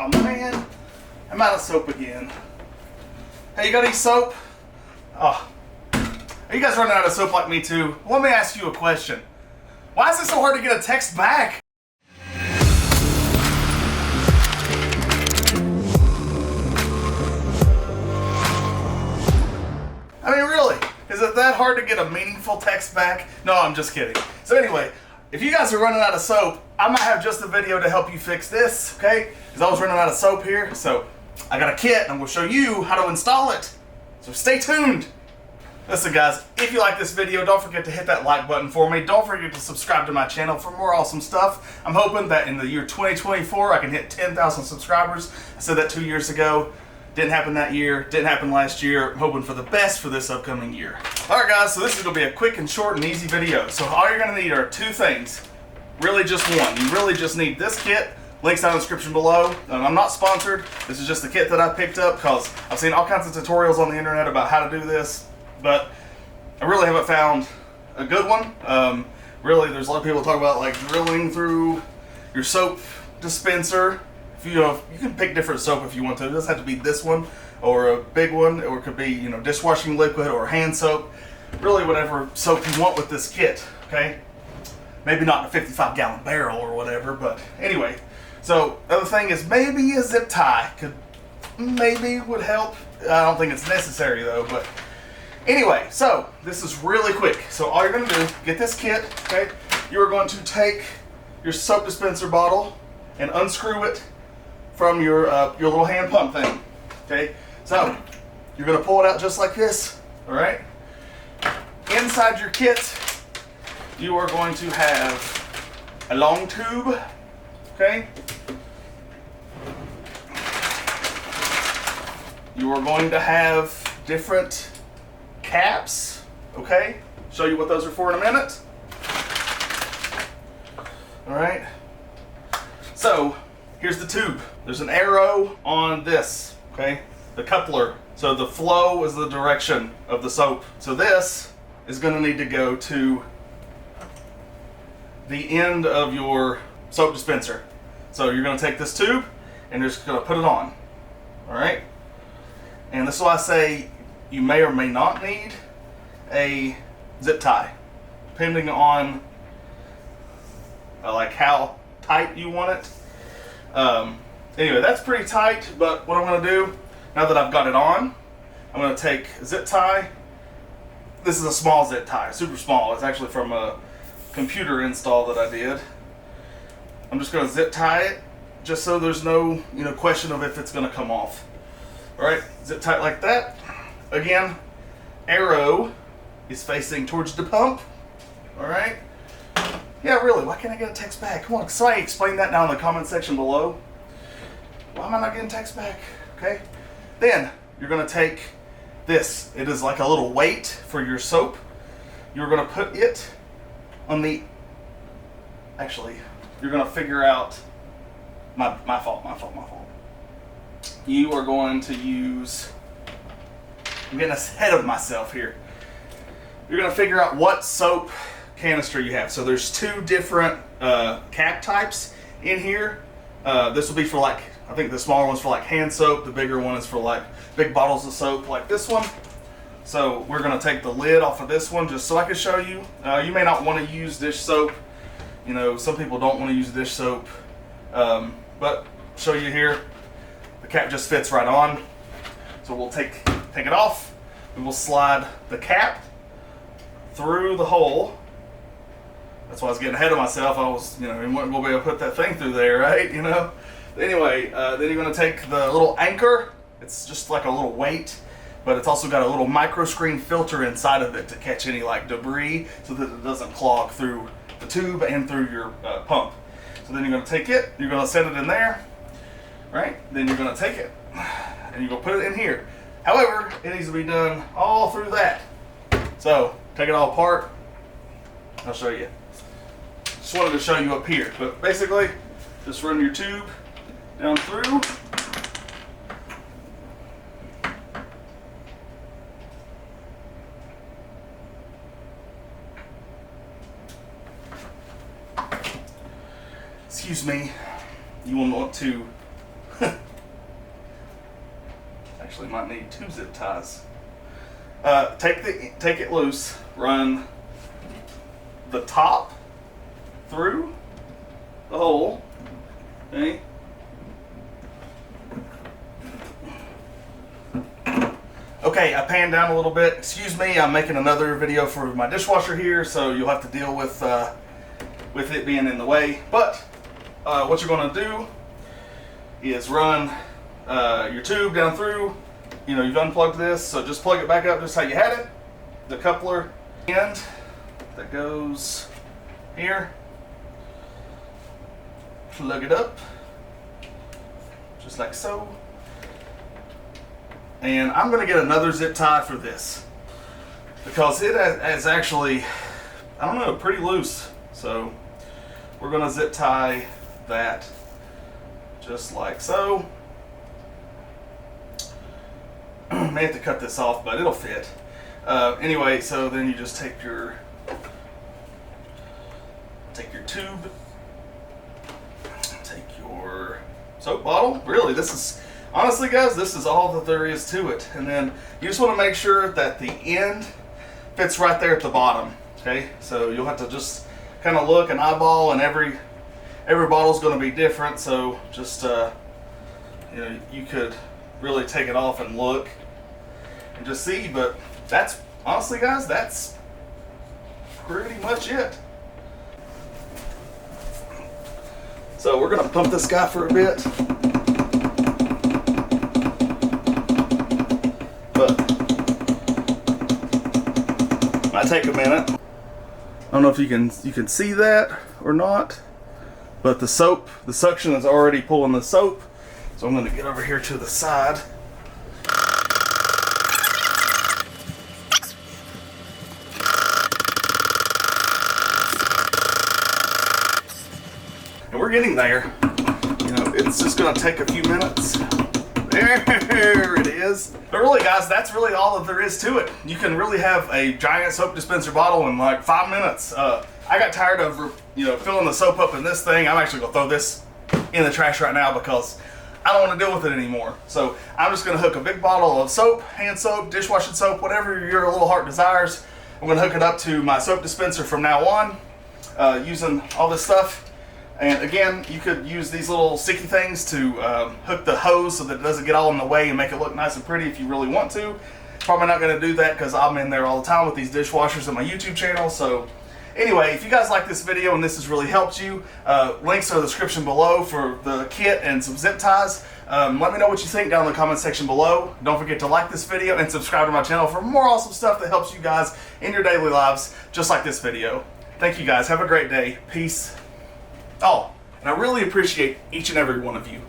Oh man, I'm out of soap again. Hey, you got any soap? Oh, are you guys running out of soap like me too? Let me ask you a question. Why is it so hard to get a text back? I mean, really? Is it that hard to get a meaningful text back? No, I'm just kidding. So anyway, if you guys are running out of soap, I might have just a video to help you fix this, okay? Because I was running out of soap here, so I got a kit and I'm going to show you how to install it. So stay tuned. Listen guys, if you like this video, don't forget to hit that like button for me. Don't forget to subscribe to my channel for more awesome stuff. I'm hoping that in the year 2024 I can hit 10,000 subscribers. I said that 2 years ago. Didn't happen that year, didn't happen last year. I'm hoping for the best for this upcoming year. Alright guys, so this is going to be a quick and short and easy video. So all you're going to need are two things. Really just one. You really just need this kit. Links down in the description below. I'm not sponsored. This is just the kit that I picked up because I've seen all kinds of tutorials on the internet about how to do this. But I really haven't found a good one. Really, there's a lot of people talk about like drilling through your soap dispenser. You can pick different soap if you want to. It doesn't have to be this one or a big one, or it could be dishwashing liquid or hand soap. Really, whatever soap you want with this kit. Okay, maybe not in a 55-gallon barrel or whatever, but anyway. So the other thing is maybe a zip tie would help. I don't think it's necessary though, but anyway. So this is really quick. So all you're going to do, get this kit. Okay, you are going to take your soap dispenser bottle and unscrew it from your little hand pump thing. Okay, so you're going to pull it out just like this. All right. Inside your kit, you are going to have a long tube. Okay. You are going to have different caps. Okay. Show you what those are for in a minute. All right. So here's the tube. There's an arrow on this, okay? The coupler. So the flow is the direction of the soap. So this is going to need to go to the end of your soap dispenser. So you're going to take this tube and you're just going to put it on. All right? And this is why I say you may or may not need a zip tie, depending on like how tight you want it. Anyway, that's pretty tight, but what I'm going to do, now that I've got it on, I'm going to take a zip tie. This is a small zip tie, super small. It's actually from a computer install that I did. I'm just going to zip tie it, just so there's no question of if it's going to come off. Alright, zip tie it like that. Again, arrow is facing towards the pump. Alright. Yeah, really, why can't I get a text back? Come on, somebody explain that down in the comment section below. Why am I not getting text back? Okay. Then, you're going to take this. It is like a little weight for your soap. You're going to put it on the... Actually, you're going to figure out... My fault. You are going to use... I'm getting ahead of myself here. You're going to figure out what soap canister you have. So there's two different cap types in here. This will be for like, I think the smaller one's for like hand soap. The bigger one is for like big bottles of soap like this one. So we're going to take the lid off of this one just so I can show you. You may not want to use dish soap. Some people don't want to use dish soap. But show you here, the cap just fits right on. So we'll take it off. We will slide the cap through the hole. That's why I was getting ahead of myself. I was, you wasn't going to be able to put that thing through there, right? Anyway, then you're going to take the little anchor. It's just like a little weight, but it's also got a little micro screen filter inside of it to catch any like debris so that it doesn't clog through the tube and through your pump. So then you're going to take it, you're going to set it in there, right? Then you're going to take it and you're going to put it in here. However, it needs to be done all through that. So take it all apart. I'll show you. Just wanted to show you up here, but basically just run your tube down through. Excuse me. You will want to Actually might need 2 zip ties. Take it loose, run the top through the hole, okay? Okay, I panned down a little bit. Excuse me, I'm making another video for my dishwasher here, so you'll have to deal with it being in the way. But what you're going to do is run your tube down through. You know, you've unplugged this, so just plug it back up just how you had it. The coupler end that goes here. Plug it up, just like so. And I'm going to get another zip tie for this because it is actually, I don't know, pretty loose. So we're going to zip tie that just like so. May have to cut this off, but it'll fit. Anyway, so then you just take your tube, take your soap bottle. Really, this is, honestly guys, this is all that there is to it. And then you just want to make sure that the end fits right there at the bottom. Okay, so you'll have to just kind of look and eyeball, and every bottle's going to be different. So just you know, you could really take it off and look and just see. But that's, honestly guys, that's pretty much it. So we're going to pump this guy for a bit. But might take a minute. I don't know if you can see that or not, but the suction is already pulling the soap. So I'm going to get over here to the side. And we're getting there. You know, it's just going to take a few minutes. There it is. But really guys, that's really all that there is to it. You can really have a giant soap dispenser bottle in like 5 minutes. I got tired of, you know, filling the soap up in this thing. I'm actually going to throw this in the trash right now because I don't want to deal with it anymore. So I'm just going to hook a big bottle of soap, hand soap, dishwashing soap, whatever your little heart desires. I'm going to hook it up to my soap dispenser from now on, using all this stuff. And again, you could use these little sticky things to hook the hose so that it doesn't get all in the way and make it look nice and pretty if you really want to. Probably not going to do that because I'm in there all the time with these dishwashers on my YouTube channel. So anyway, if you guys like this video and this has really helped you, links are in the description below for the kit and some zip ties. Let me know what you think down in the comment section below. Don't forget to like this video and subscribe to my channel for more awesome stuff that helps you guys in your daily lives, just like this video. Thank you guys. Have a great day. Peace. Oh, and I really appreciate each and every one of you.